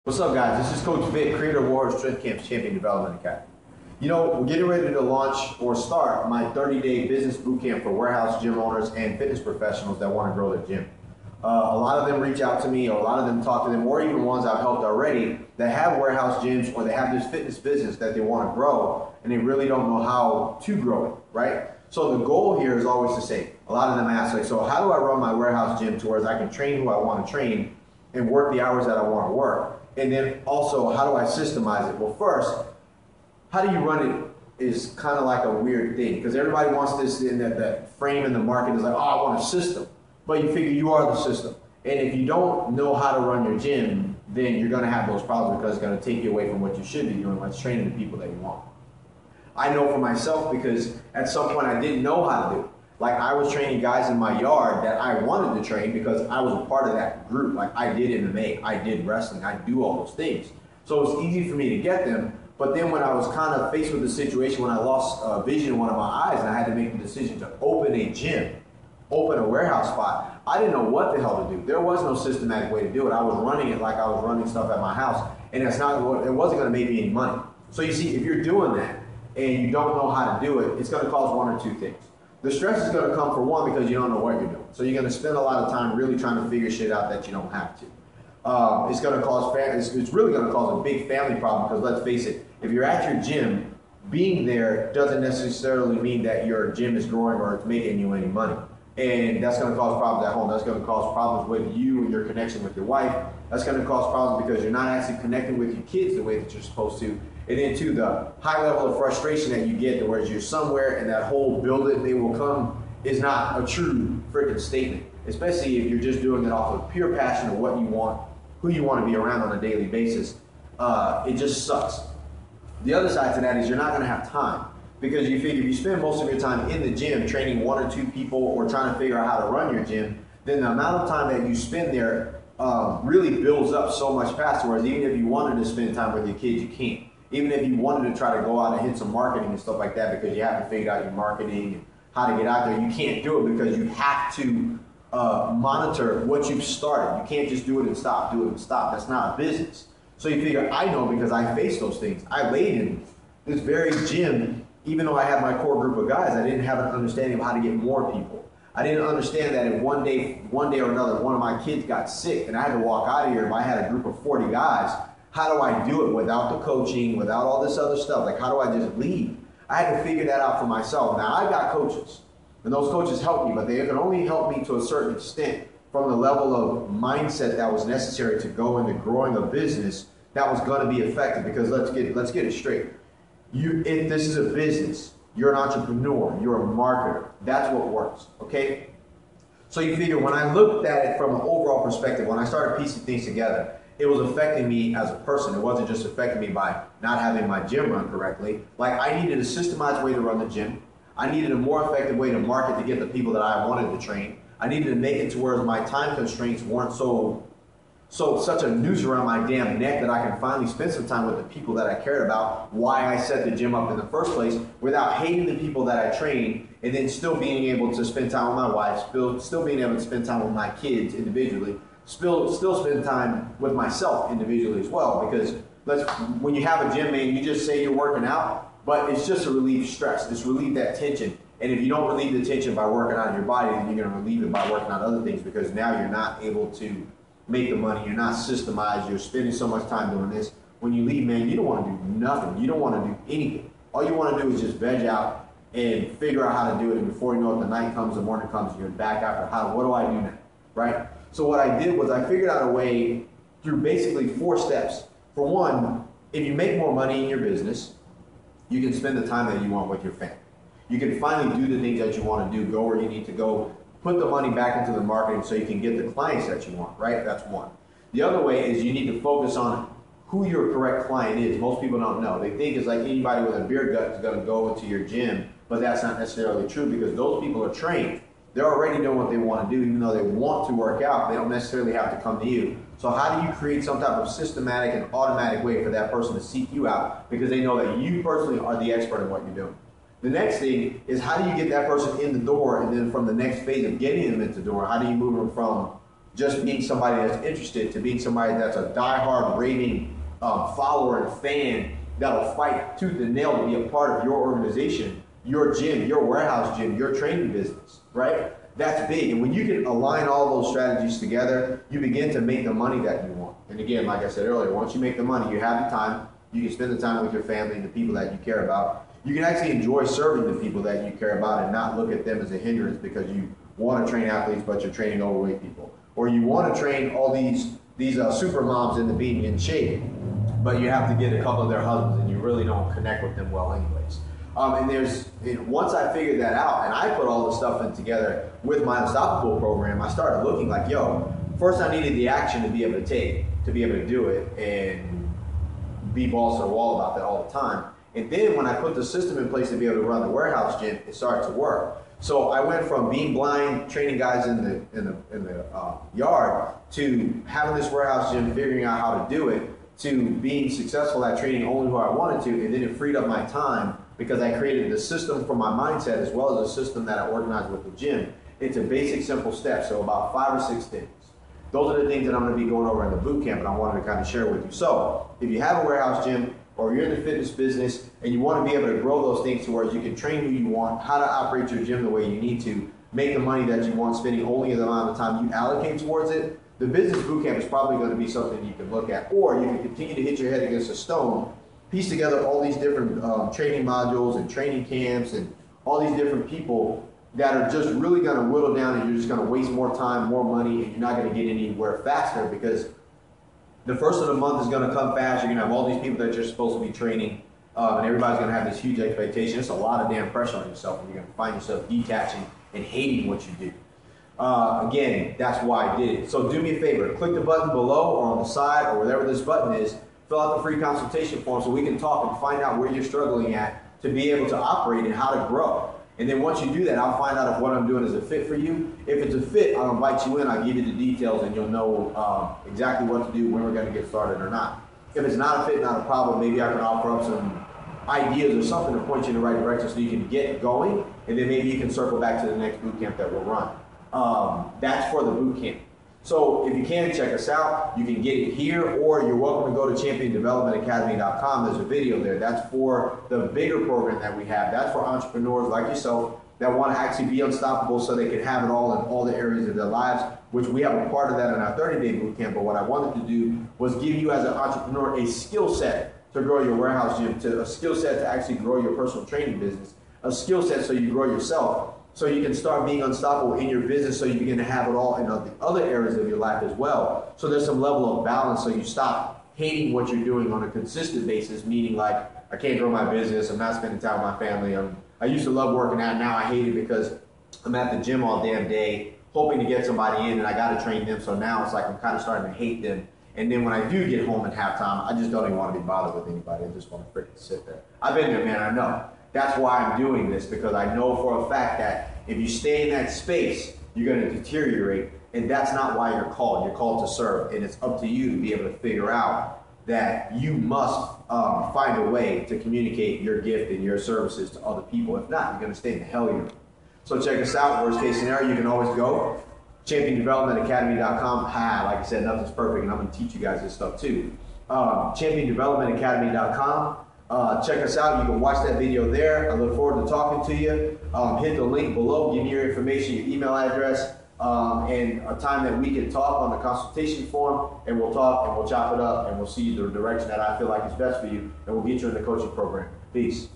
What's up, guys? This is Coach Vic, creator of Warrior Strength Camp's Champion Development Academy. You know, we're getting ready to launch or start my 30-day business boot camp for warehouse gym owners and fitness professionals that want to grow their gym. A lot of them reach out to me, or a lot of them talk to them, or even ones I've helped already that have warehouse gyms or they have this fitness business that they want to grow and they really don't know how to grow it, right? So the goal here is always the same. A lot of them ask, like, so how do I run my warehouse gym to where I can train who I want to train and work the hours that I want to work? And then also, how do I systemize it? Well, first, how do you run it is kind of like a weird thing because everybody wants this in that frame in the market is like, oh, I want a system. But you figure you are the system. And if you don't know how to run your gym, then you're going to have those problems because it's going to take you away from what you should be doing, like training the people that you want. I know for myself because at some point I didn't know how to do it. Like I was training guys in my yard that I wanted to train because I was a part of that group. Like I did MMA, I did wrestling, I do all those things. So it was easy for me to get them. But then when I was kind of faced with the situation when I lost vision in one of my eyes and I had to make the decision to open a gym, open a warehouse spot, I didn't know what the hell to do. There was no systematic way to do it. I was running it like I was running stuff at my house, and it wasn't going to make me any money. So you see, if you're doing that and you don't know how to do it, it's going to cause one or two things. The stress is going to come for one because you don't know what you're doing. So you're going to spend a lot of time really trying to figure shit out that you don't have to. It's going to cause it's really going to cause a big family problem because let's face it, if you're at your gym, being there doesn't necessarily mean that your gym is growing or it's making you any money. And that's going to cause problems at home. That's going to cause problems with you and your connection with your wife. That's going to cause problems because you're not actually connecting with your kids the way that you're supposed to. And then too, the high level of frustration that you get to where you're somewhere and that whole build it, they will come is not a true freaking statement. Especially if you're just doing it off of pure passion of what you want, who you want to be around on a daily basis. It just sucks. The other side to that is you're not going to have time. Because you figure if you spend most of your time in the gym training one or two people or trying to figure out how to run your gym, then the amount of time that you spend there really builds up so much faster. Whereas even if you wanted to spend time with your kids, you can't. Even if you wanted to try to go out and hit some marketing and stuff like that because you haven't figured out your marketing and how to get out there, you can't do it because you have to monitor what you've started. You can't just do it and stop, do it and stop. That's not a business. So you figure, I know because I face those things. I laid in this very gym. Even though I had my core group of guys, I didn't have an understanding of how to get more people. I didn't understand that if one day or another, one of my kids got sick and I had to walk out of here, if I had a group of 40 guys, how do I do it without the coaching, without all this other stuff? Like, how do I just leave? I had to figure that out for myself. Now, I got coaches, and those coaches helped me, but they can only help me to a certain extent from the level of mindset that was necessary to go into growing a business that was going to be effective. Because let's get it straight. If this is a business, you're an entrepreneur, you're a marketer. That's what works, okay? So you figure when I looked at it from an overall perspective, when I started piecing things together, it was affecting me as a person. It wasn't just affecting me by not having my gym run correctly. Like I needed a systemized way to run the gym. I needed a more effective way to market to get the people that I wanted to train. I needed to make it to where my time constraints weren't such a noose around my damn neck that I can finally spend some time with the people that I cared about, why I set the gym up in the first place, without hating the people that I trained, and then still being able to spend time with my wife, still being able to spend time with my kids individually, still spend time with myself individually as well. Because when you have a gym, man, you just say you're working out, but it's just to relieve stress. It's relieve that tension. And if you don't relieve the tension by working out your body, then you're going to relieve it by working out other things because now you're not able to make the money, you're not systemized, you're spending so much time doing this. When you leave, man, you don't want to do nothing. You don't want to do anything. All you want to do is just veg out and figure out how to do it. And before you know it, the night comes, the morning comes, you're back after what do I do now, right? So what I did was I figured out a way through basically 4 steps. For one, if you make more money in your business, you can spend the time that you want with your family. You can finally do the things that you want to do, go where you need to go, put the money back into the marketing so you can get the clients that you want, right? That's one. The other way is you need to focus on who your correct client is. Most people don't know. They think it's like anybody with a beer gut is going to go into your gym, but that's not necessarily true because those people are trained. They're already doing what they want to do, even though they want to work out. They don't necessarily have to come to you. So how do you create some type of systematic and automatic way for that person to seek you out because they know that you personally are the expert in what you're doing? The next thing is how do you get that person in the door, and then from the next phase of getting them into the door, how do you move them from just being somebody that's interested to being somebody that's a diehard raving follower and fan that'll fight tooth and nail to be a part of your organization, your gym, your warehouse gym, your training business, right? That's big. And when you can align all those strategies together, you begin to make the money that you want. And again, like I said earlier, once you make the money, you have the time, you can spend the time with your family and the people that you care about. You can actually enjoy serving the people that you care about and not look at them as a hindrance because you want to train athletes, but you're training overweight people. Or you want to train all these super moms into being in shape, but you have to get a couple of their husbands and you really don't connect with them well anyways. Once I figured that out and I put all the stuff in together with my Unstoppable program, I started looking like, yo, first I needed the action to be able to take, to be able to do it and be balls to the wall about that all the time. And then when I put the system in place to be able to run the warehouse gym, it started to work. So I went from being blind, training guys in the yard, to having this warehouse gym, figuring out how to do it, to being successful at training only who I wanted to, and then it freed up my time because I created the system for my mindset as well as a system that I organized with the gym. It's a basic, simple steps, so about 5 or 6 things. Those are the things that I'm going to be going over in the boot camp, and I wanted to kind of share with you. So if you have a warehouse gym, or you're in the fitness business and you want to be able to grow those things to where you can train who you want, how to operate your gym the way you need to, make the money that you want, spending only the amount of time you allocate towards it, the business bootcamp is probably going to be something you can look at. Or you can continue to hit your head against a stone, piece together all these different training modules and training camps and all these different people that are just really going to whittle down, and you're just going to waste more time, more money, and you're not going to get anywhere faster because the first of the month is going to come fast. You're going to have all these people that you're supposed to be training, and everybody's going to have this huge expectation. It's a lot of damn pressure on yourself, and you're going to find yourself detaching and hating what you do. Again, that's why I did it. So do me a favor, click the button below or on the side or whatever this button is, fill out the free consultation form so we can talk and find out where you're struggling at to be able to operate and how to grow. And then once you do that, I'll find out if what I'm doing is a fit for you. If it's a fit, I'll invite you in, I'll give you the details, and you'll know exactly what to do, when we're going to get started or not. If it's not a fit, not a problem, maybe I can offer up some ideas or something to point you in the right direction so you can get going, and then maybe you can circle back to the next boot camp that we'll run. That's for the boot camp. So if you can, check us out. You can get it here, or you're welcome to go to championdevelopmentacademy.com. There's a video there. That's for the bigger program that we have. That's for entrepreneurs like yourself that want to actually be unstoppable so they can have it all in all the areas of their lives, which we have a part of that in our 30-day boot camp. But what I wanted to do was give you as an entrepreneur a skill set to grow your warehouse gym, to a skill set to actually grow your personal training business, a skill set so you grow yourself, so you can start being unstoppable in your business, so you begin to have it all in the other areas of your life as well. So there's some level of balance, so you stop hating what you're doing on a consistent basis, meaning like, I can't grow my business, I'm not spending time with my family, I used to love working out, now I hate it because I'm at the gym all damn day, hoping to get somebody in and I gotta train them, so now it's like I'm kind of starting to hate them. And then when I do get home at halftime, I just don't even want to be bothered with anybody, I just want to freaking sit there. I've been there, man, I know. That's why I'm doing this, because I know for a fact that if you stay in that space, you're going to deteriorate, and that's not why you're called. You're called to serve, and it's up to you to be able to figure out that you must find a way to communicate your gift and your services to other people. If not, you're going to stay in the hell you're in. So check us out. Worst case scenario, you can always go championdevelopmentacademy.com. Like I said, nothing's perfect, and I'm going to teach you guys this stuff too. Championdevelopmentacademy.com. Check us out. You can watch that video there. I look forward to talking to you. Hit the link below. Give me your information, your email address, and a time that we can talk on the consultation form, and we'll talk and we'll chop it up and we'll see the direction that I feel like is best for you, and we'll get you in the coaching program. Peace.